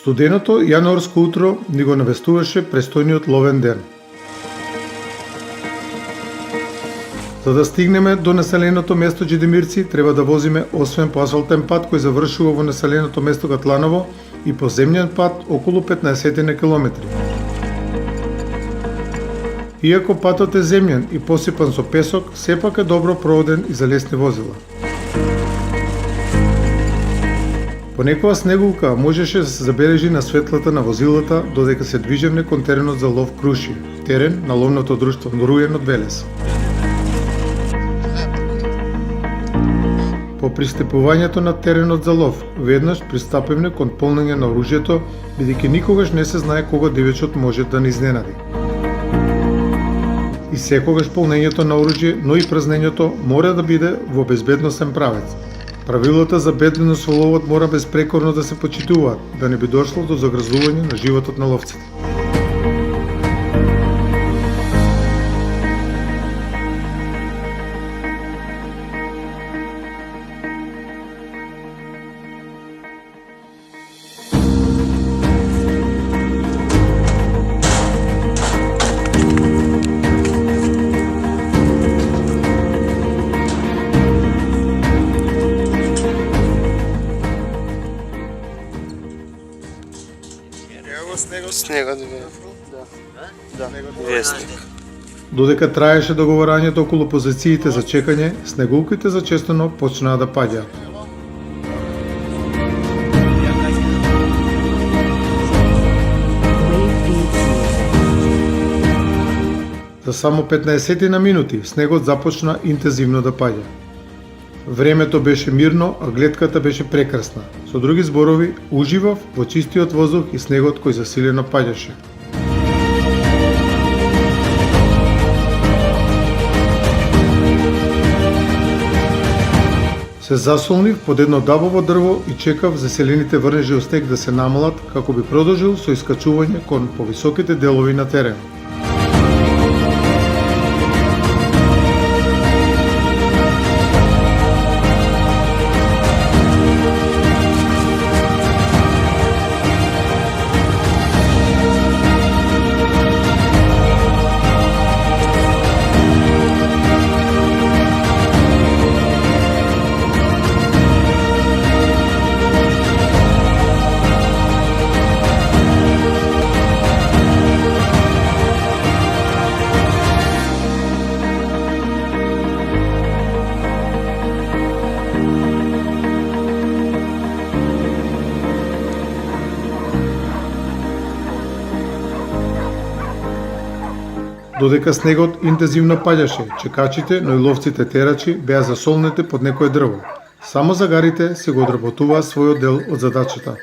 Студеното јануарско утро ни го навестуваше престојниот ловен ден. За да стигнеме до населеното место Џедимирци, треба да возиме освен по асфалтен пат кој завршува во населеното место Гатланово и по земјен пат околу 15 на километри. Иако патот е земјен и посипан со песок, сепак е добро проводен и за лесни возила. Понекогаш снегулка можеше да се забележи на светлата на возилата додека се движевме кон теренот за лов Круши, терен на ловното друштво Руен од Велес. По пристапувањето на теренот за лов, веднаш пристапивме кон полнење на оружјето, бидејќи никогаш не се знае кога девечот може да ни изненади. И секогаш полнењето на оружје, но и празнењето мора да биде во безбедносен правец. Правилата за бедност во ловот мора безпрекорно да се почитуваат, да не би дошло до загрозување на животот на ловците. Снегот да. Вестник. Додека траеше договорањето околу позициите за чекање, снегулките зачестено почнаа да паѓаат. За само 15 на минути снегот започна интензивно да паѓа. Времето беше мирно, а гледката беше прекрасна. Со други зборови, уживав во чистиот воздух и снегот кој засилено паѓаше. Се засолнив под едно дабово дрво и чекав заселените врнежи од снег да се намалат како би продолжил со искачување кон повисоките делови на теренот. Додека снегот интензивно паѓаше, чекачите, но и ловците терачи беа засолнети под некое дрво. Само загарите се го одработуваа својот дел од задачата.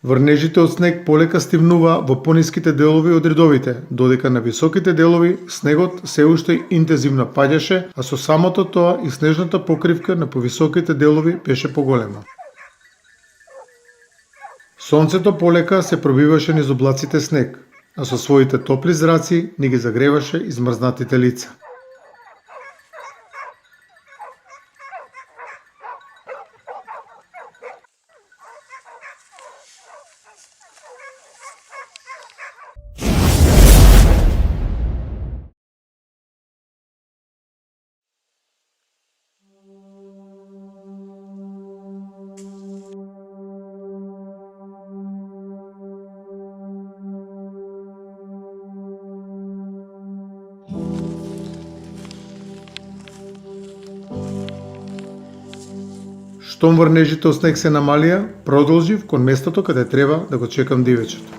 Врнежите од снег полека стивнуваа во пониските делови од редовите, додека на високите делови снегот се уште интензивно паѓаше, а со самото тоа и снежната покривка на повисоките делови беше поголема. Сонцето полека се пробиваше низ облаците снег, а со своите топли зраци ни ги загреваше измрзнатите лица. Штом врнежите од снег се намалија, продолжив кон местото каде треба да го чекам дивечот.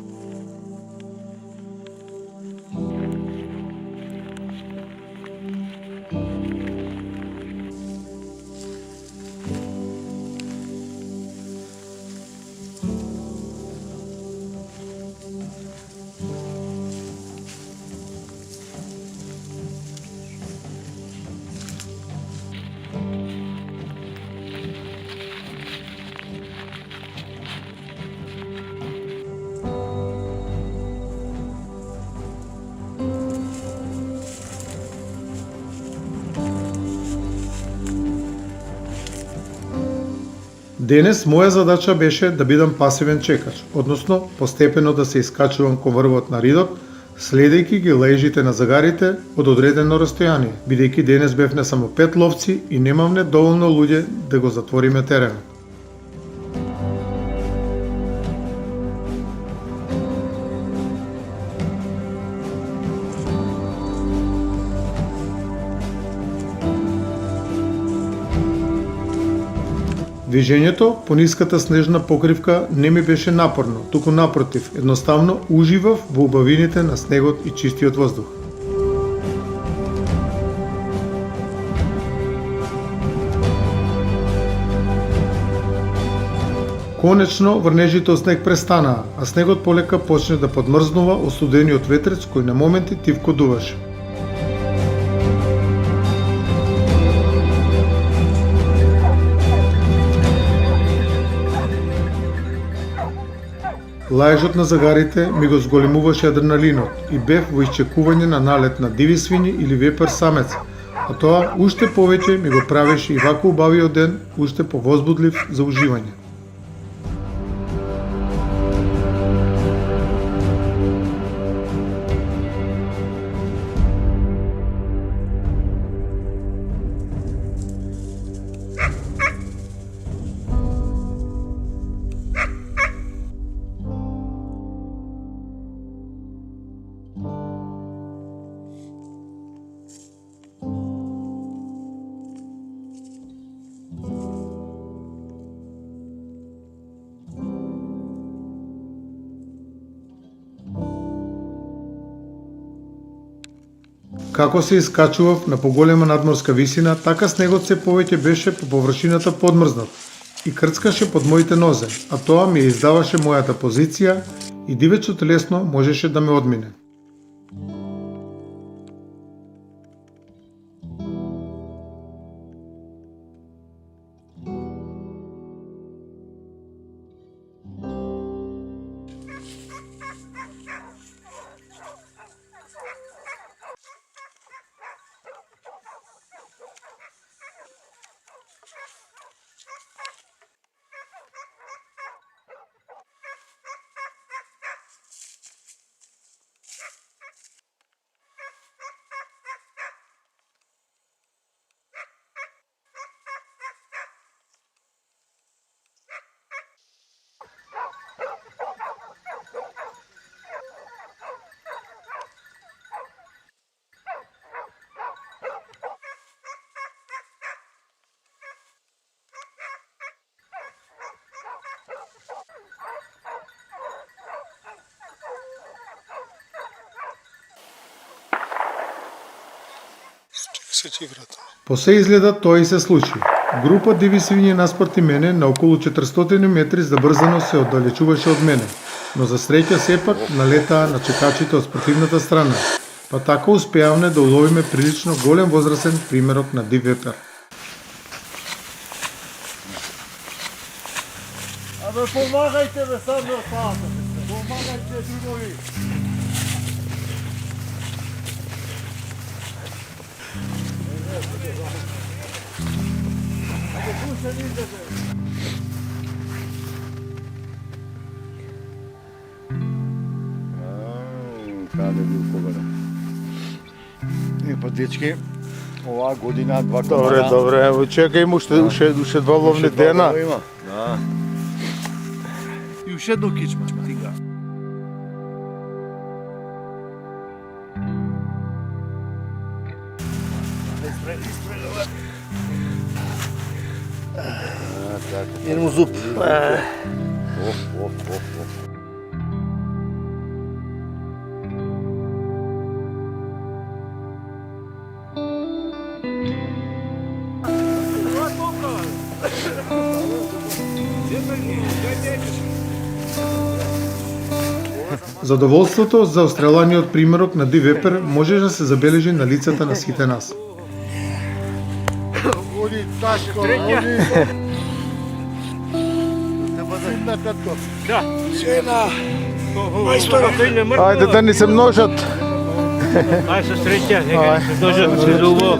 Денес моја задача беше да бидам пасивен чекач, односно постепено да се искачувам кон врвот на ридот, следејќи ги лежите на загарите од одредено растојание, бидејќи денес бевне само 5 ловци и немавне доволно луѓе да го затвориме теренот. Движењето по ниската снежна покривка не ми беше напорно, туку напротив, едноставно уживав во убавините на снегот и чистиот воздух. Конечно, врнежите од снег престанаа, а снегот полека почне да подмрзнува од студениот ветрец кој на моменти тивко дуваше. Лаежот на загарите ми го зголемуваше адреналинот и бев во исчекување на налет на диви свињи или вепер самец, а тоа уште повеќе ми го правеше и вако убавиот ден уште повозбудлив за уживање. Како се искачував на поголема надморска висина, така снегот се повеќе беше по површината подмрзнат и крцкаше под моите нозе, а тоа ми ја издаваше мојата позиција и дивечот лесно можеше да ме одмине. По се изгледа тоа и се случи. Група диви свињи наспорти мене на околу 400 метри забрзано се оддалечуваше од мене, но за среќа сепак налетаа на чекачите од спротивната страна, па така успеавме да уловиме прилично голем возрасен примерок на див вепер. Абе, помагајте бе, сам ме отпасате. Помагајте другови. Каде бил кога? Па дечки, оваа година два комара. Добре, ево чекај му уште два ловни дена. Да. И уште едно кичма, тига. Едно зуб. Оф. Задоволството за остреланиот примерок на див вепер може да се забележи на лицата на сите нас. Води ташко, води. Да. Сена. Ајде да ни се множат. Ај се среќа, нека се дожат се долго.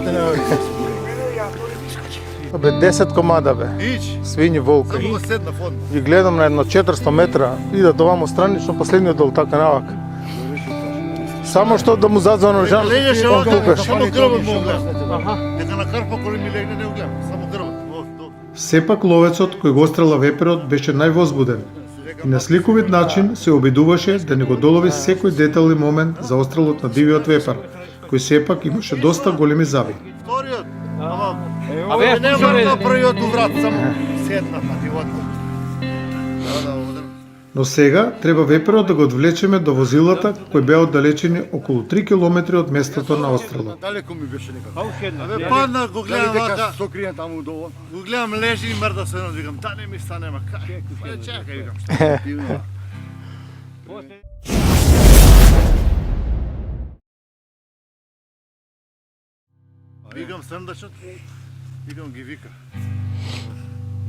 Бе 10 комада бе. Ич. Свињи волка. Само го седна фон. Ги гледам на едно 400 метра, идат овамо странично, последниот дол така навак. Само што да му зазвано жан. Легаше он овака, тука. само грбот му гледам. Дека на карпа коли ми легне не го гледам, само грбот. Сепак ловецот кој го стрела веперот беше највозбуден и на сликовит начин се обидуваше да не го долови секој детал и момент за острелот на дивиот вепер, кој сепак имаше доста големи зави. Вториот. Ама Абе, не вртал првиот у врат, само седна пати водно. Да, оден. Но сега треба веперот да го одвлечеме до возилата кои беа оддалечени околу 3 километри од местото на острелот. Далеко ми беше некако. Аукен. Абе падна, го гледам вака. Сокриен таму долу. Го гледам лежи и мрда се едно, викам, да не ми стане, ма кај? Чекај, викам, што е дивно. Викам срндачот, викам ги вика.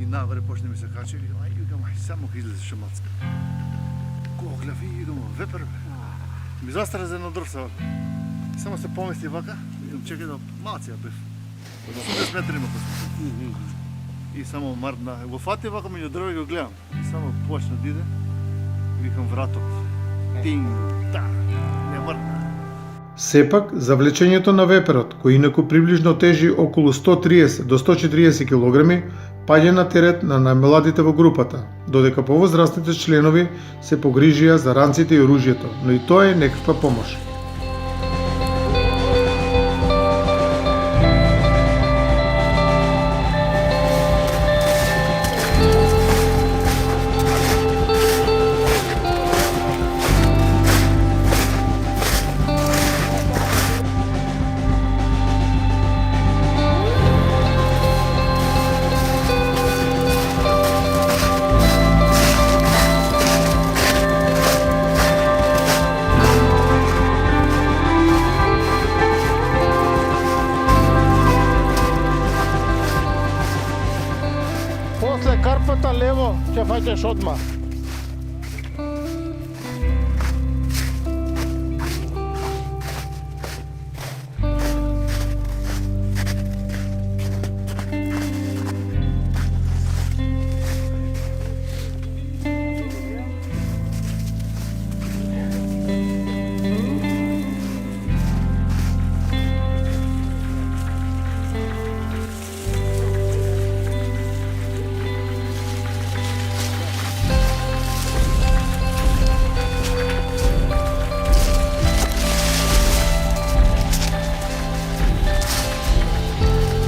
И навре почне ми се качи, викам, ај, само ка излезе шамацка. Кога гледави, викам, вепер бе. Ми застара за едно дрвса, вака. Само се помести вака, викам, чекај да малција бев. 80 метри има посмети. И само мрдна. Го фати вака меѓу дрва и го гледам. И само почна да иде. Викам вратот. Тинг, да, не мрдна. Сепак, завлечењето на веперот, кој инаку приближно тежи околу 130 до 140 кг, паѓа на терет на најмладите во групата, додека повозрастните членови се погрижија за ранците и оружјето, но и тоа е некаква помош. После карпата лево ќе фаќаш одма.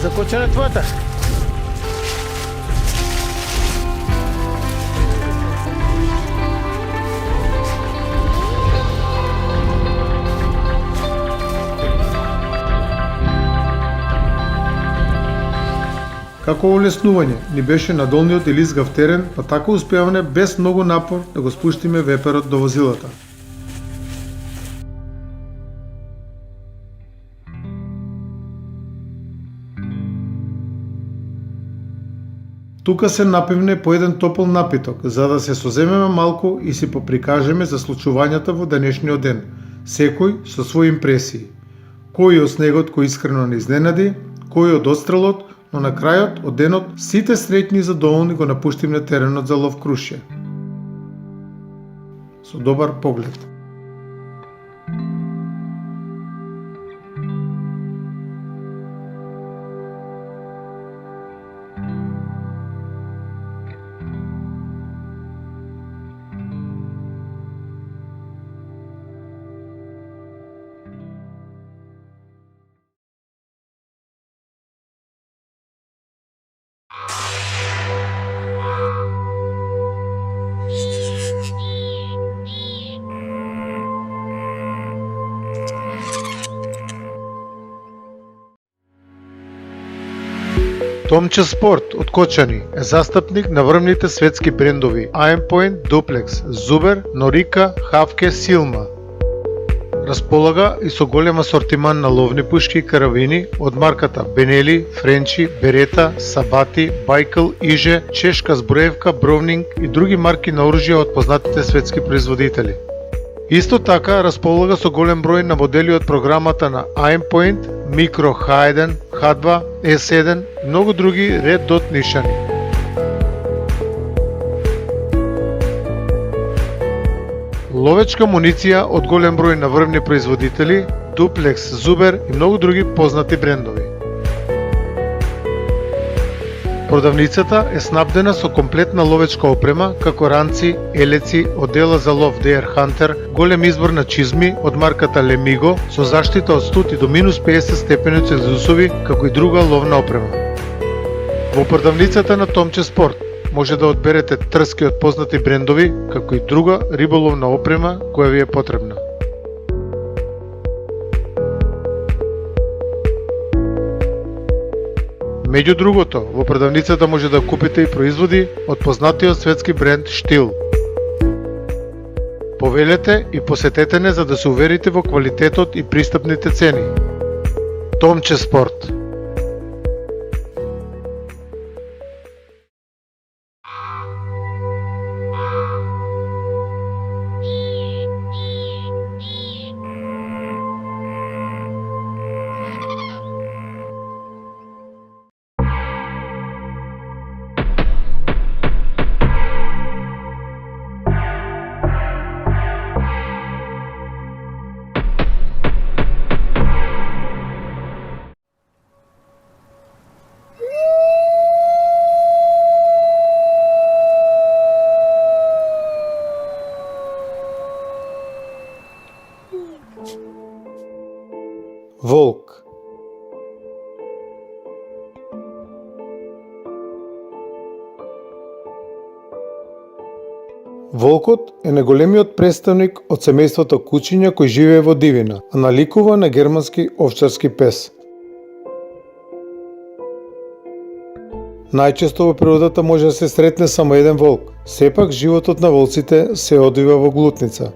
Закочена твојата? Како олеснување ни беше на долниот и лизгав терен, па така успеавме без многу напор да го спуштиме веперот до возилата. Тука се напивне по еден топол напиток, за да се соземеме малку и си поприкажеме за случувањата во денешниот ден, секој со своји импресии. Кој од снегот кој искрено не изненади, кој од отстрелот, но на крајот од денот сите среќни и задоволни го напуштивме теренот за лов крушје. Со добар поглед. Томче Спорт од Кочани е застапник на врвните светски брендови Aimpoint, Duplex, Zuber, Norica, Havke, Silma. Располага и со голем асортиман на ловни пушки и карабини од марката Benelli, Frenchi, Beretta, Sabati, Baikal, Iže, Чешка зброевка, Browning и други марки на оружје од познатите светски производители. Исто така располага со голем број на модели од програмата на Aimpoint, Micro H1, H2, S1 и многу други Red Dot нишани. Ловечка муниција од голем број на врвни производители, Duplex, Zuber и многу други познати брендови. Продавницата е снабдена со комплетна ловечка опрема, како ранци, елеци, одела за лов DR Hunter, голем избор на чизми од марката Lemigo со заштита од 100 до минус 50 степени Целзиусови, како и друга ловна опрема. Во продавницата на Томче Спорт може да одберете трски од познати брендови, како и друга риболовна опрема која ви е потребна. Меѓу другото, во продавницата може да купите и производи од познатиот светски бренд Штил. Повелете и посетете не за да се уверите во квалитетот и пристапните цени. Томче Спорт. Волк. Волкот е најголемиот представник од семејството кучиња кој живее во дивина, а наликува на германски овчарски пес. Најчесто во природата може да се сретне само еден волк, сепак животот на волците се одвива во глутница.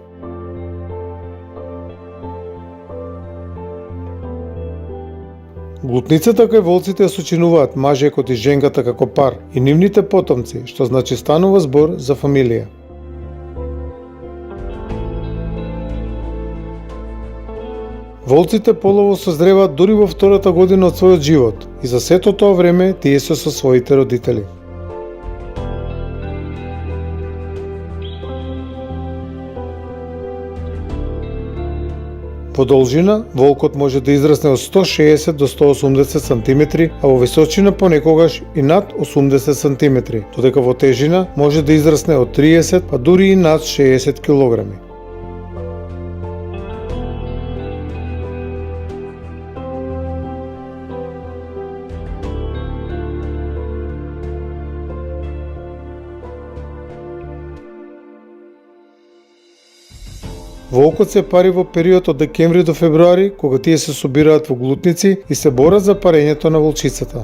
Глутницата кај волците ја сочинуваат мажекот и женката како пар и нивните потомци, што значи станува збор за фамилија. Волците полово созреваат дури во втората година од својот живот и за сето тоа време тие се со своите родители. Во должина, волкот може да израсне од 160 до 180 см, а во височина понекогаш и над 80 см, додека во тежина може да израсне од 30 па дури и над 60 кг. Волкот се пари во период од декември до февруари, кога тие се собираат во глутници и се борат за парењето на волчицата.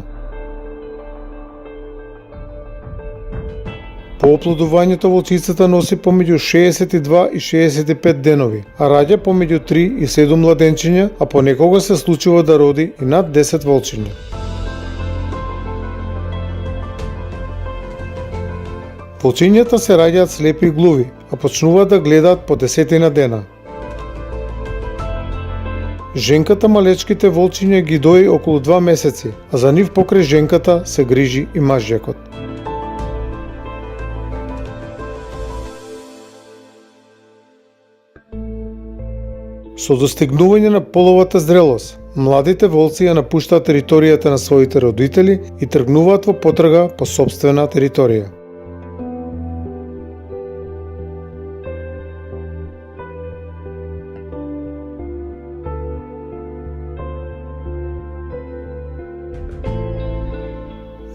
По оплодувањето волчицата носи помеѓу 62 и 65 денови, а раѓа помеѓу 3 и 7 младенчиња, а понекога се случува да роди и над 10 волчиња. Волчињата се раѓаат слепи и глуви, а почнуваат да гледаат по 10 дена. Женката малечките волчиња ги дои околу 2 месеци, а за нив покрај женката се грижи и мажјакот. Со достигнување на половата зрелост, младите волци ја напуштаат територијата на своите родители и тргнуваат во потрага по сопствена територија.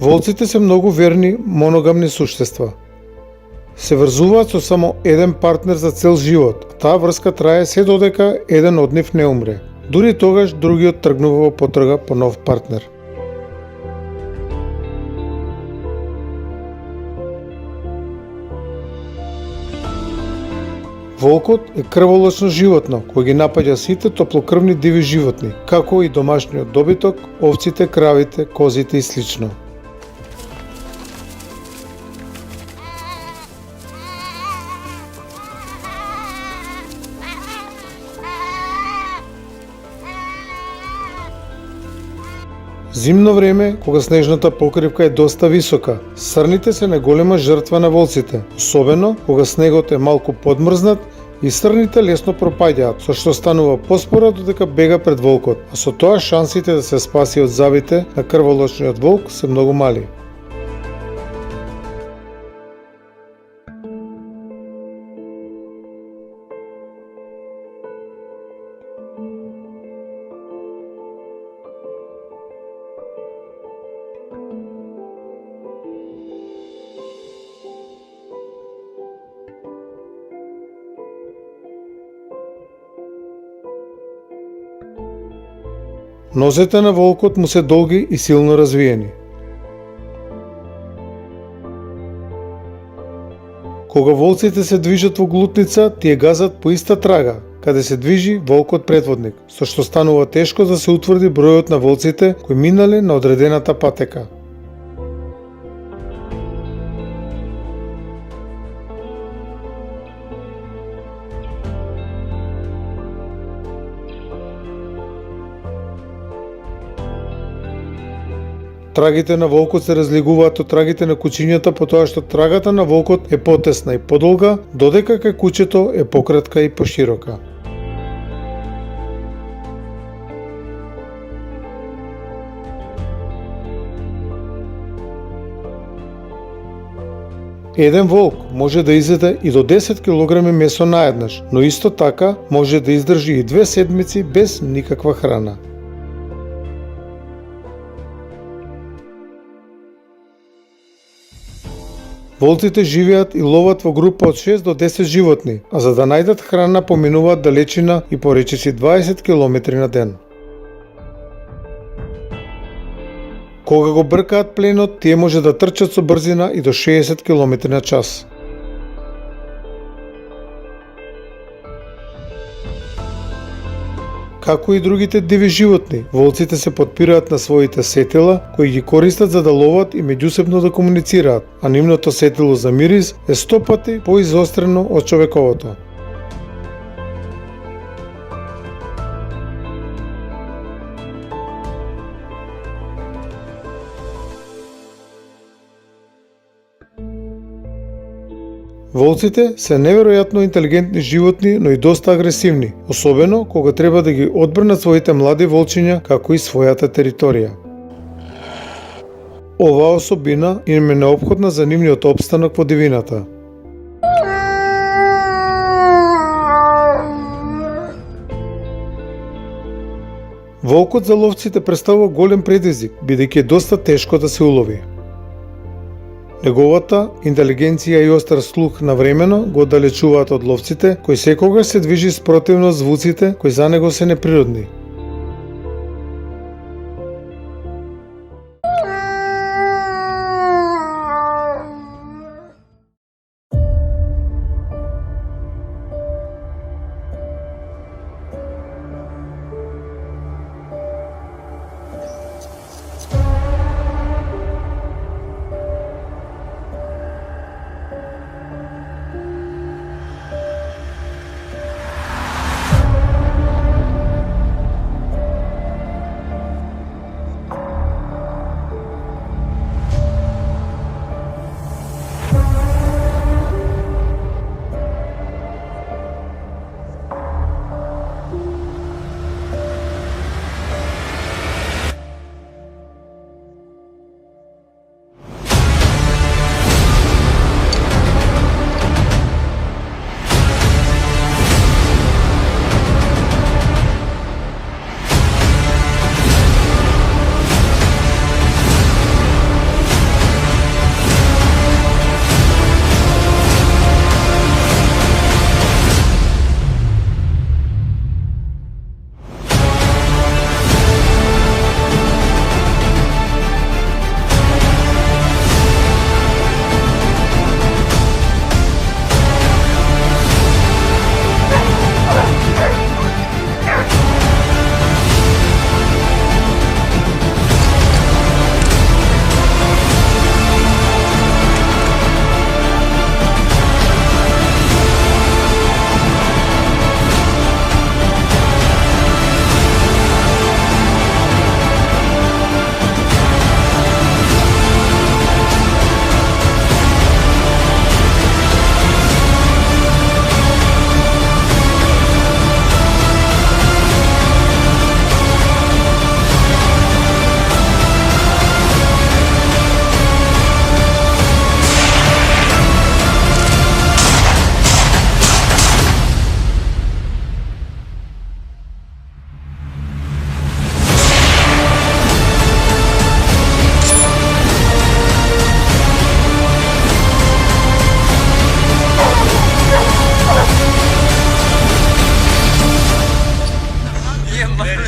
Волците се многу верни моногамни суштества. Се врзуваат со само еден партнер за цел живот, а таа врска трае се додека еден од нив не умре. Дури тогаш другиот тргнува во потрага по нов партнер. Волкот е крволочно животно кој ги напаѓа сите топлокрвни диви животни, како и домашниот добиток, овците, кравите, козите и слично. Зимно време, кога снежната покривка е доста висока, срните се најголема жртва на волците, особено кога снегот е малку подмрзнат и срните лесно пропаѓаат, со што станува поспора додека бега пред волкот, а со тоа шансите да се спаси од завите на крволочниот волк се многу мали. Нозете на волкот му се долги и силно развиени. Кога волците се движат во глутница, тие газат по иста трага, каде се движи волкот предводник, со што станува тешко да се утврди бројот на волците кои минале на одредената патека. Трагите на волкот се разликуваат од трагите на кучињата по тоа што трагата на волкот е потесна и подолга, додека кај кучето е пократка и поширока. Еден волк може да изеде и до 10 кг месо наеднаш, но исто така може да издржи и 2 седмици без никаква храна. Волците живеат и ловат во група од 6 до 10 животни, а за да најдат храна поминуваат далечина и по речиси 20 км на ден. Кога го бркаат пленот, тие може да трчат со брзина и до 60 км на час. Како и другите диви животни, волците се потпираат на своите сетила, кои ги користат за да ловат и меѓусебно да комуницираат, а нивното сетило за мирис е 100 пати поизострено од човековото. Волците се неверојатно интелигентни животни, но и доста агресивни, особено кога треба да ги одбранат своите млади волчиња, како и својата територија. Оваа особина им е неопходна за нивниот опстанок во дивината. Волкот за ловците представува голем предизвик, бидејќи е доста тешко да се улови. Неговата интелигенција и остар слух навремено го оддалечуваат од ловците, кој секогаш се движи спротивно звуците кои за него се неприродни. Мери.